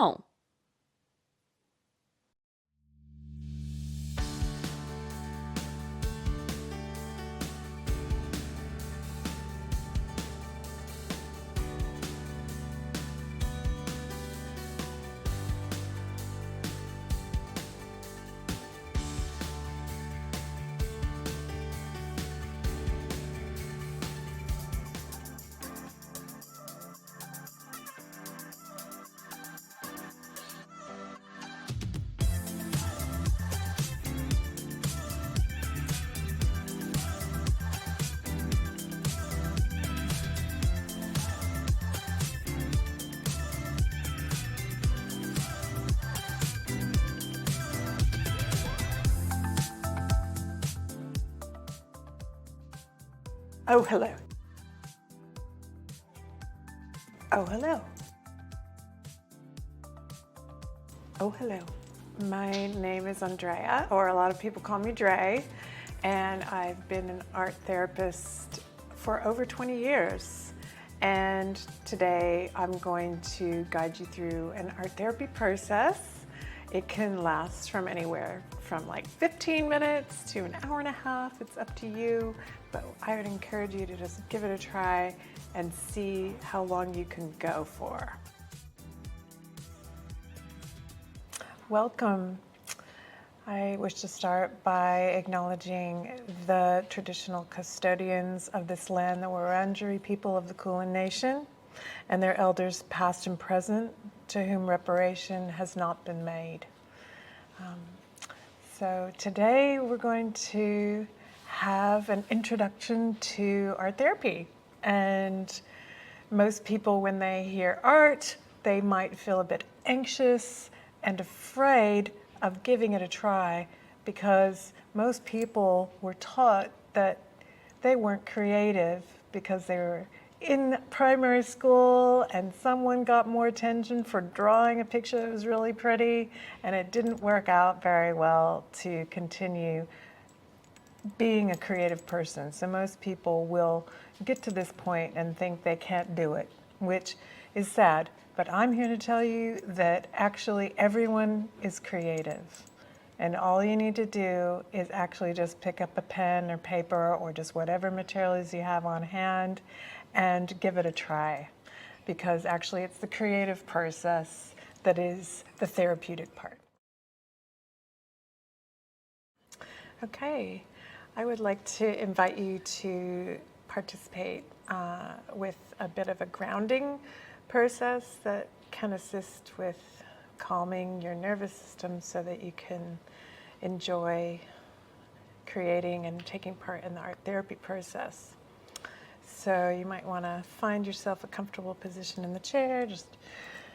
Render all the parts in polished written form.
know. Oh, hello. Oh, hello. Oh, hello. My name is Andrea, or a lot of people call me Dre, and I've been an art therapist for over 20 years. And today I'm going to guide you through an art therapy process. It can last from anywhere from like 15 minutes to an hour and a half. It's up to you, but I would encourage you to just give it a try and see how long you can go for. Welcome. I wish to start by acknowledging the traditional custodians of this land, the Wurundjeri people of the Kulin Nation, and their elders past and present, to whom reparation has not been made. So today we're going to have an introduction to art therapy. And most people, when they hear art, they might feel a bit anxious and afraid of giving it a try, because most people were taught that they weren't creative because they were in primary school and someone got more attention for drawing a picture that was really pretty, and it didn't work out very well to continue being a creative person. So most people will get to this point and think they can't do it, which is sad. But I'm here to tell you that actually everyone is creative. And all you need to do is actually just pick up a pen or paper or just whatever materials you have on hand and give it a try. Because actually it's the creative process that is the therapeutic part. Okay, I would like to invite you to participate with a bit of a grounding process that can assist with calming your nervous system so that you can enjoy creating and taking part in the art therapy process. So you might want to find yourself a comfortable position in the chair, just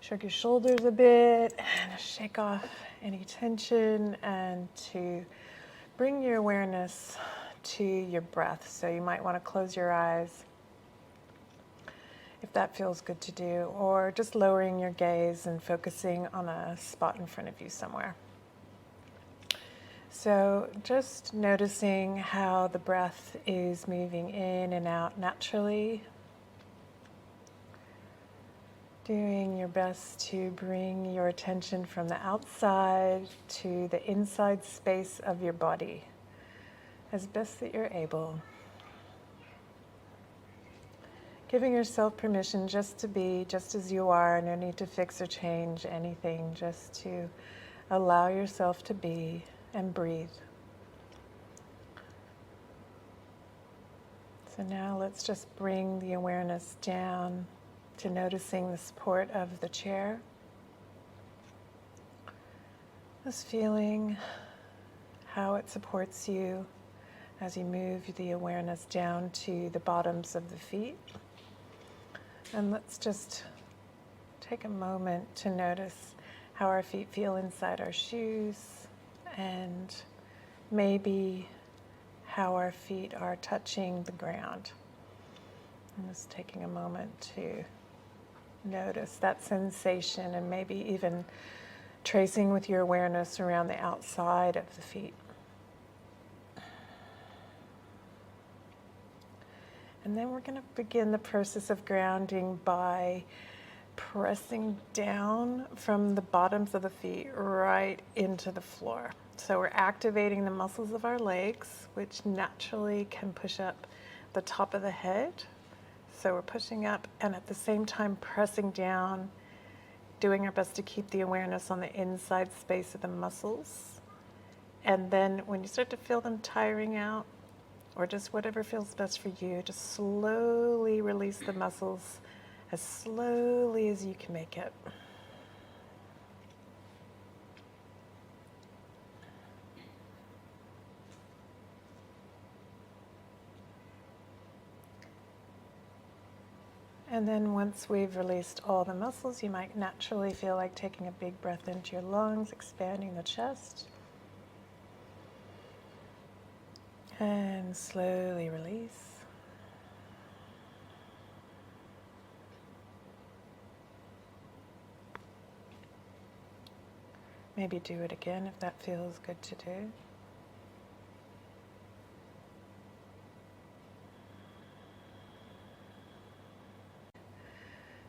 shrug your shoulders a bit and shake off any tension, and to bring your awareness to your breath. So you might want to close your eyes if that feels good to do, or just lowering your gaze and focusing on a spot in front of you somewhere. So just noticing how the breath is moving in and out naturally. Doing your best to bring your attention from the outside to the inside space of your body as best that you're able. Giving yourself permission just to be just as you are, no need to fix or change anything, just to allow yourself to be and breathe. So now let's just bring the awareness down to noticing the support of the chair. Just feeling how it supports you as you move the awareness down to the bottoms of the feet. And let's just take a moment to notice how our feet feel inside our shoes, and maybe how our feet are touching the ground. And just taking a moment to notice that sensation, and maybe even tracing with your awareness around the outside of the feet. And then we're going to begin the process of grounding by pressing down from the bottoms of the feet right into the floor. So we're activating the muscles of our legs, which naturally can push up the top of the head. So we're pushing up and at the same time pressing down, doing our best to keep the awareness on the inside space of the muscles. And then when you start to feel them tiring out, or just whatever feels best for you, just slowly release the muscles as slowly as you can make it. And then once we've released all the muscles, you might naturally feel like taking a big breath into your lungs, expanding the chest. And slowly release. Maybe do it again if that feels good to do.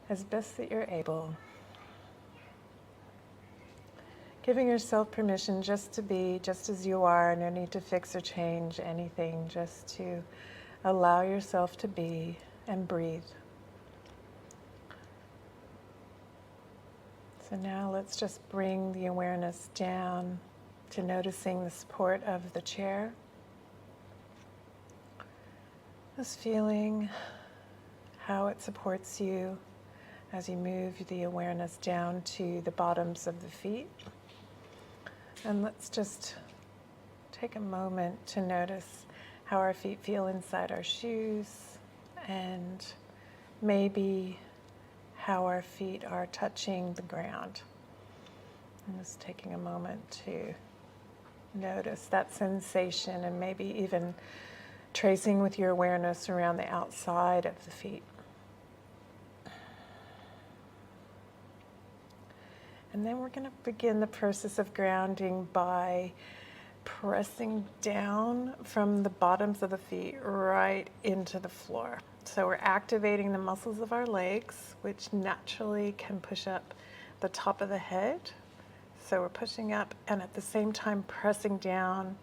As best that you're able. Giving yourself permission just to be just as you are, no need to fix or change anything, just to allow yourself to be and breathe. So now let's just bring the awareness down to noticing the support of the chair. Just feeling how it supports you as you move the awareness down to the bottoms of the feet. And let's just take a moment to notice how our feet feel inside our shoes and maybe how our feet are touching the ground. And just taking a moment to notice that sensation and maybe even tracing with your awareness around the outside of the feet. And then we're going to begin the process of grounding by pressing down from the bottoms of the feet right into the floor. So we're activating the muscles of our legs, which naturally can push up the top of the head. So we're pushing up and at the same time pressing down,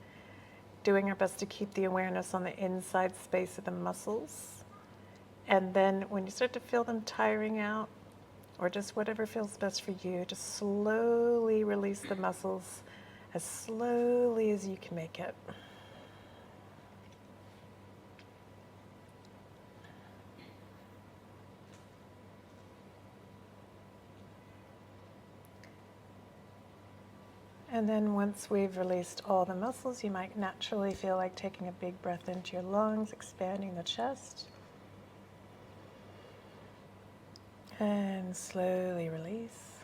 doing our best to keep the awareness on the inside space of the muscles. And then when you start to feel them tiring out, or just whatever feels best for you, just slowly release the muscles as slowly as you can make it. And then once we've released all the muscles, you might naturally feel like taking a big breath into your lungs, expanding the chest. And slowly release.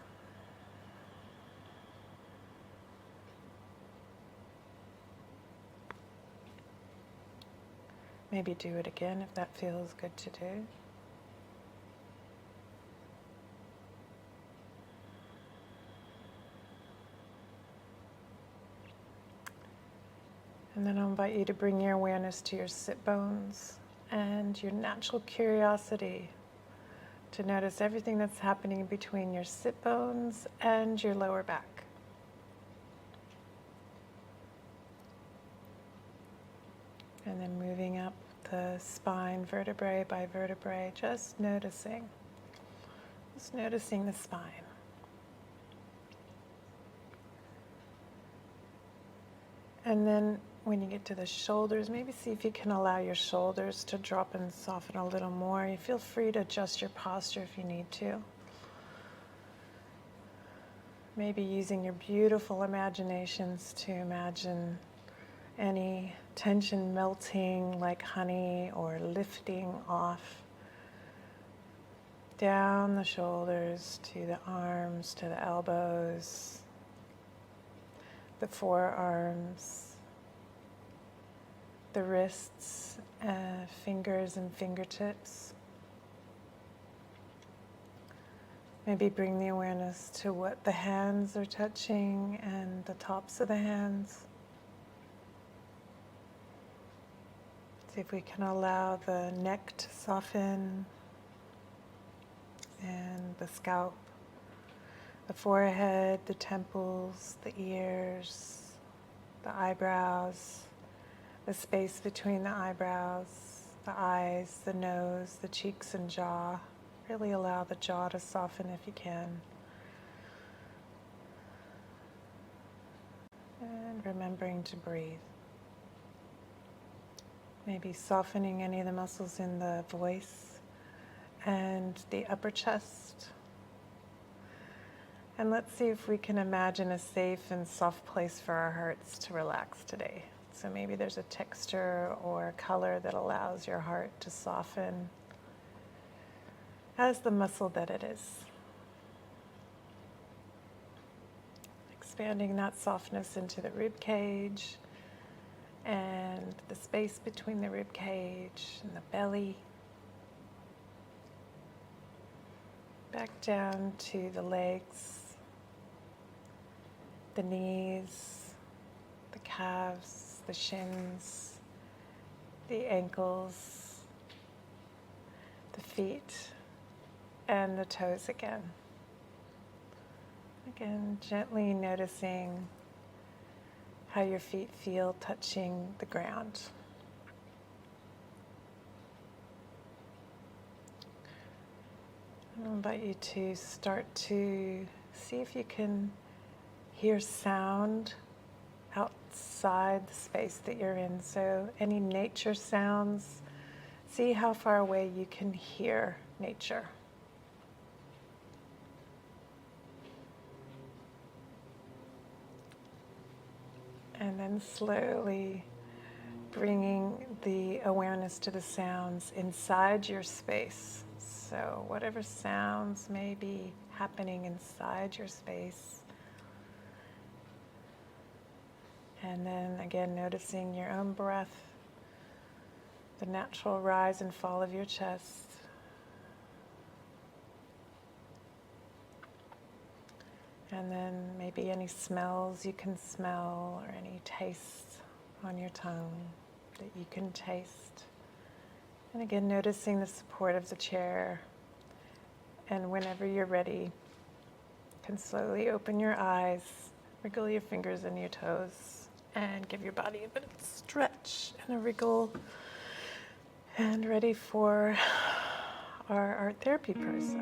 Maybe do it again if that feels good to do. And then I'll invite you to bring your awareness to your sit bones and your natural curiosity to notice everything that's happening between your sit bones and your lower back. And then moving up the spine vertebrae by vertebrae, just noticing the spine. And then when you get to the shoulders, maybe see if you can allow your shoulders to drop and soften a little more. You feel free to adjust your posture if you need to. Maybe using your beautiful imaginations to imagine any tension melting like honey or lifting off down the shoulders to the arms, to the elbows, the forearms, the wrists, fingers and fingertips. Maybe bring the awareness to what the hands are touching and the tops of the hands. See if we can allow the neck to soften and the scalp, the forehead, the temples, the ears, the eyebrows, the space between the eyebrows, the eyes, the nose, the cheeks and jaw. Really allow the jaw to soften if you can. And remembering to breathe. Maybe softening any of the muscles in the voice and the upper chest. And let's see if we can imagine a safe and soft place for our hearts to relax today. So maybe there's a texture or color that allows your heart to soften as the muscle that it is. Expanding that softness into the rib cage and the space between the rib cage and the belly. Back down to the legs, the knees, the calves, the shins, the ankles, the feet, and the toes again. Again, gently noticing how your feet feel touching the ground. I invite you to start to see if you can hear sound outside the space that you're in. So any nature sounds, see how far away you can hear nature. And then slowly bringing the awareness to the sounds inside your space. So whatever sounds may be happening inside your space. And then again, noticing your own breath, the natural rise and fall of your chest. And then maybe any smells you can smell or any tastes on your tongue that you can taste. And again, noticing the support of the chair. And whenever you're ready, you can slowly open your eyes, wriggle your fingers and your toes, and give your body a bit of a stretch and a wriggle. And ready for our art therapy process.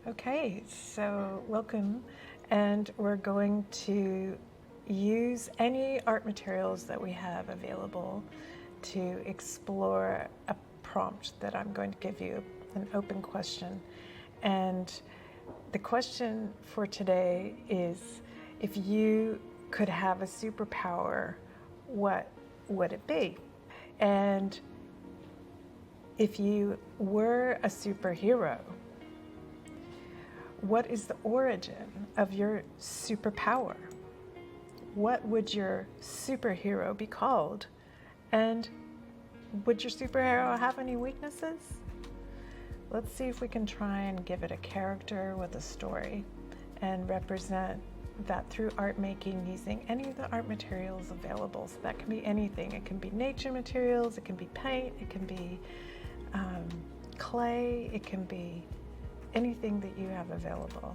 Okay, so welcome, and we're going to use any art materials that we have available to explore a prompt that I'm going to give you, an open question. And the question for today is, if you could have a superpower, what would it be? And if you were a superhero, what is the origin of your superpower? What would your superhero be called? And would your superhero have any weaknesses? Let's see if we can try and give it a character with a story and represent that through art making using any of the art materials available. So that can be anything. It can be nature materials, it can be paint, it can be clay, it can be anything that you have available.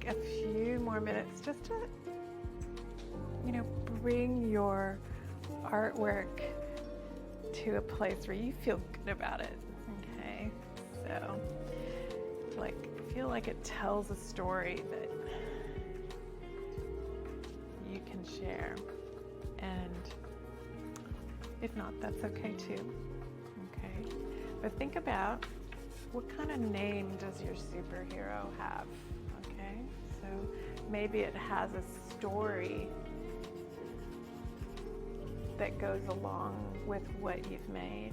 take a few more minutes just to, bring your artwork to a place where you feel good about it. Okay, so feel like it tells a story that you can share, and if not, that's okay too. Okay, but think about what kind of name does your superhero have? Okay, so maybe it has a story that goes along with what you've made.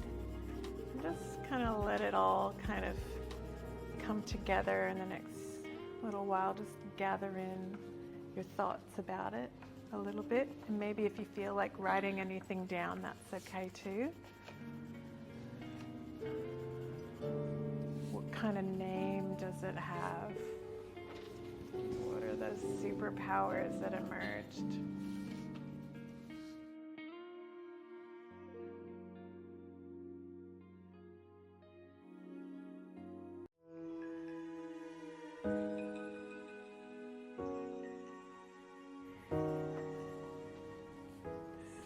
And just kind of let it all kind of come together in the next little while. Just gather in your thoughts about it a little bit. And maybe if you feel like writing anything down, that's okay too. What kind of name does it have? What are those superpowers that emerged?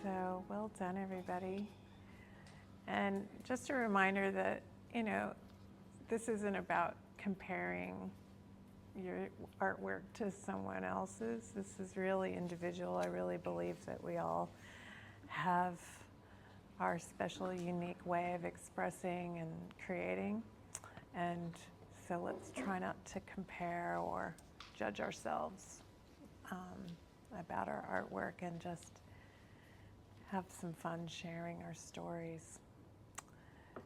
So well done, everybody. And just a reminder that, this isn't about comparing your artwork to someone else's. This is really individual. I really believe that we all have our special, unique way of expressing and creating. And so let's try not to compare or judge ourselves about our artwork, and just have some fun sharing our stories.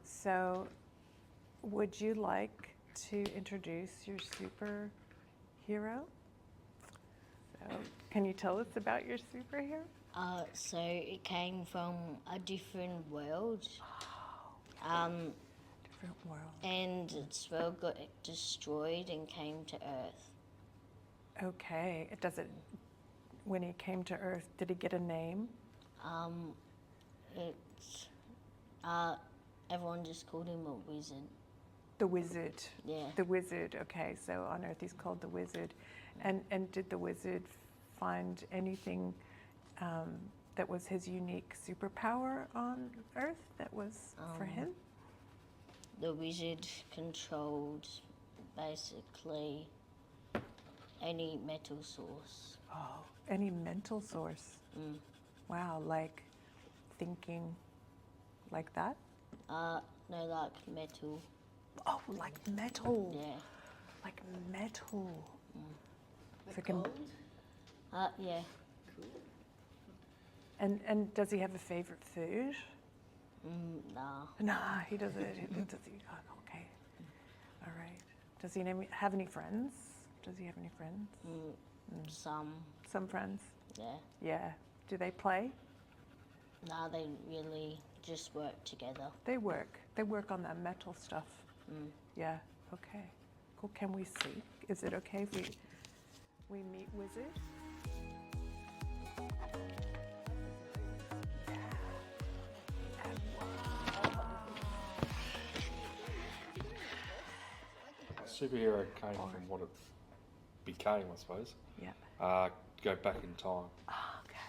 So, would you like to introduce your superhero? So, can you tell us about your superhero? So it came from a different world. Different world. And its world got destroyed and came to Earth. Okay. When he came to Earth, did he get a name? Everyone just called him a wizard. The wizard. Yeah. The wizard. Okay, so on Earth he's called the wizard. And did the wizard find anything that was his unique superpower on Earth that was for him? The wizard controlled basically any metal source. Oh, any mental source. Wow, like thinking like that? No, like metal. Oh, like metal. Yeah. Like metal. Like gold? Yeah. Cool. And does he have a favorite food? Nah. Nah, he doesn't. Okay. All right. Does he have any friends? Does he have any friends? Some. Some friends? Yeah. Yeah. Do they play? Nah, they really just work together. They work. They work on that metal stuff. Yeah. Okay. Cool. Can we see? Is it okay if we meet Wizard? Superhero came from what it became, I suppose. Yeah. Go back in time. Oh, okay.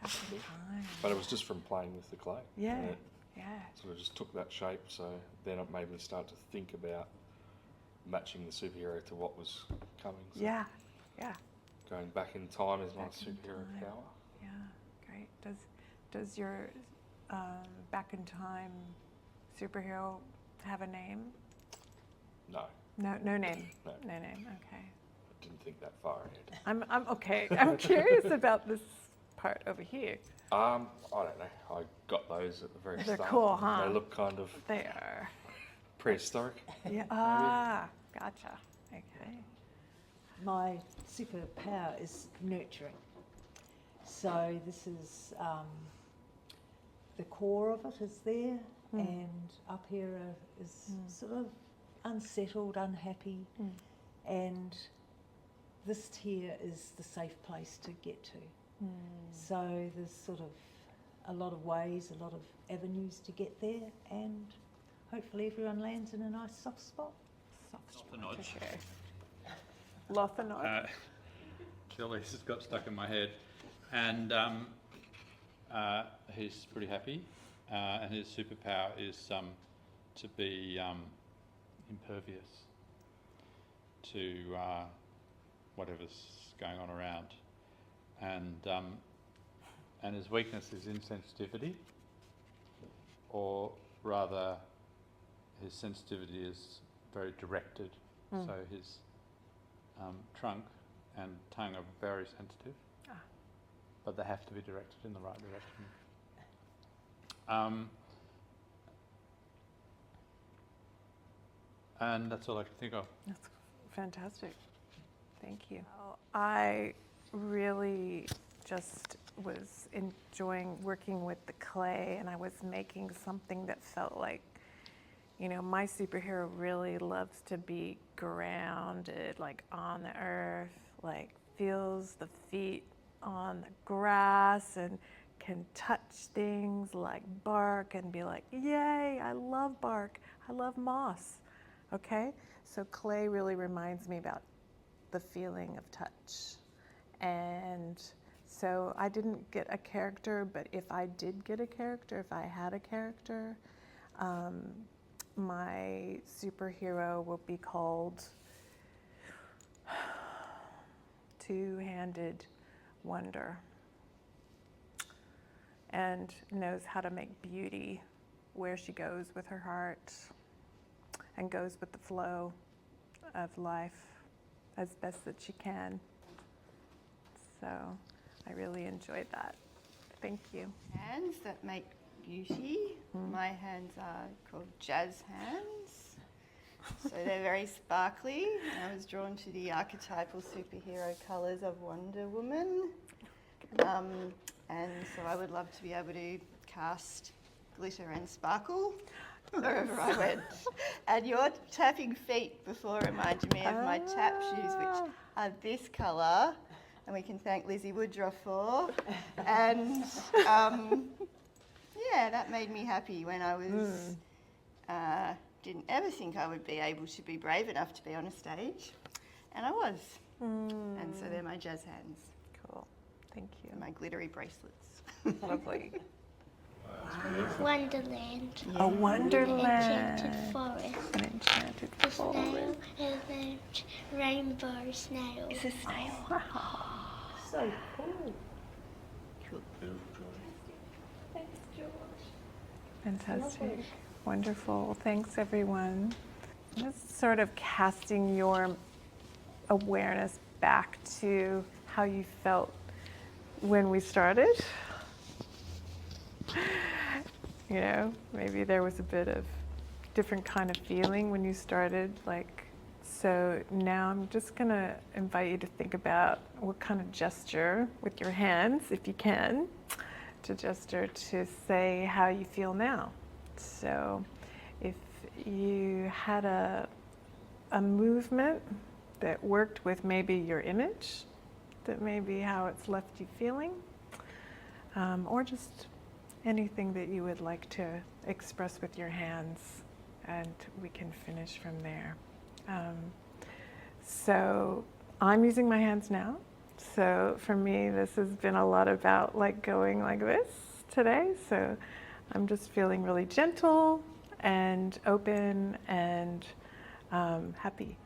Back in time. But it was just from playing with the clay. Yeah. And it Yeah. sort of just took that shape, so then it made me start to think about matching the superhero to what was coming. So Yeah. Yeah. going back in time is my Back in superhero time. power. Yeah. Great. Does your back in time superhero have a name? No, No. No name. No. No name. Okay. I didn't think that far ahead. I'm okay. I'm curious about this part over here. I don't know. I got those at the very They're start. cool, huh? They look kind of They are. prehistoric. Yeah. Ah, gotcha. Okay. My superpower is nurturing. So this is the core of it is there, and up here is sort of unsettled, unhappy, and this here is the safe place to get to. So there's sort of a lot of ways, a lot of avenues to get there, and hopefully everyone lands in a nice soft spot. Soft the nudge. for sure. Lothanod. Achilles has got stuck in my head, and he's pretty happy, and his superpower is to be impervious to whatever's going on around, and his weakness is insensitivity, or rather, his sensitivity is very directed. So his trunk and tongue are very sensitive, but they have to be directed in the right direction. And that's all I can think of. That's fantastic. Thank you. I really just was enjoying working with the clay, and I was making something that felt like, you know, my superhero really loves to be grounded, like on the earth, like feels the feet on the grass and can touch things like bark and be like, yay, I love bark, I love moss, okay? So clay really reminds me about the feeling of touch. And so I didn't get a character, but if I did get a character, if I had a character, my superhero will be called Two-Handed Wonder, and knows how to make beauty where she goes with her heart and goes with the flow of life as best that she can. So I really enjoyed that. Thank you. Hands that make beauty. My hands are called jazz hands. So they're very sparkly. I was drawn to the archetypal superhero colours of Wonder Woman. And so I would love to be able to cast glitter and sparkle wherever I went. And your tapping feet before reminded me of my tap shoes, which are this colour. And we can thank Lizzie Woodruff for. And yeah, that made me happy when I was, didn't ever think I would be able to be brave enough to be on a stage. And I was. And so they're my jazz hands. Cool. Thank you. And my glittery bracelets. Lovely. Wonderland. A wonderland. Enchanted forest. An enchanted A snail forest. and a rainbow snail. It's a snail. Wow. So cool. Cool. Fantastic. Wonderful. Thanks, everyone. Just sort of casting your awareness back to how you felt when we started. You know, maybe there was a bit of different kind of feeling when you started, like, so now I'm just gonna invite you to think about what kind of gesture with your hands, if you can, to gesture to say how you feel now. So if you had a movement that worked with maybe your image, that may be how it's left you feeling, or just anything that you would like to express with your hands, and we can finish from there. So I'm using my hands now. So for me, this has been a lot about like going like this today. So I'm just feeling really gentle and open and happy.